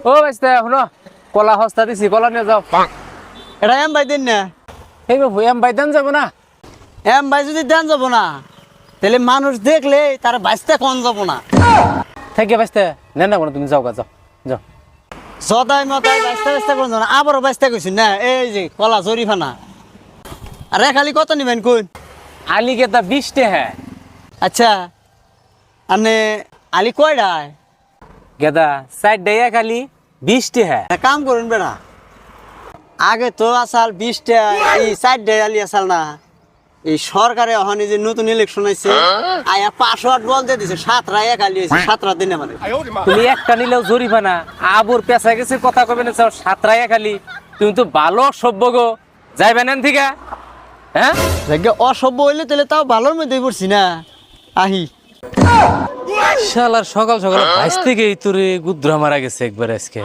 ও বাইস্তা শুনো কলা হস্তা দিছি কলা নিয়ে যাও। এটা এম ভাই দিন না। এই বাবু এম ভাই দেন যাবো না। এম ভাই যদি দেন যাব না তাহলে মানুষ দেখলে তার বাইসতে কোন যাব না। থেকে বাইস্তা নেন না কোনো তুমি যাও গা যাও যাও। সদাই মতাই বাইসতে বাইসতে কোন যাব না, আবারও বাইসতে কইছি না। এই যে কলা জরিফানা আর খালি কত নিবেন কোন? আলি কেতা 20 টাকা। আচ্ছা আপনি আলি কয়ডায়? গেদা 4 টাকা খালি 20 টাকা। এক কাম করুন বেড়া, আগে তো আসাল 20টা এই 4 আলি আসাল না। এই সরকারে ওখানে যে নতুন ইলেকশন আছে আয়া পাসওয়ার্ড বলতে দিছে 7 এক আলি হয়েছে 7 দিনে মানে। তুমি একটা নিলেও জরিমানা আবুর পেশা গেছে কথা কবে না 7 টাকা খালি। তুমি তো ভালো সভ্য গো যাইবেন এন থেকে। হ্যাঁ যাকে অসভ্য হইলে তাহলে তাও ভালোর মধ্যেই পড়ছি না। আহি শালার সকাল সকাল ভাইস থেকেই তোরে গুদ্রা মারা গেছে একবার আজকে।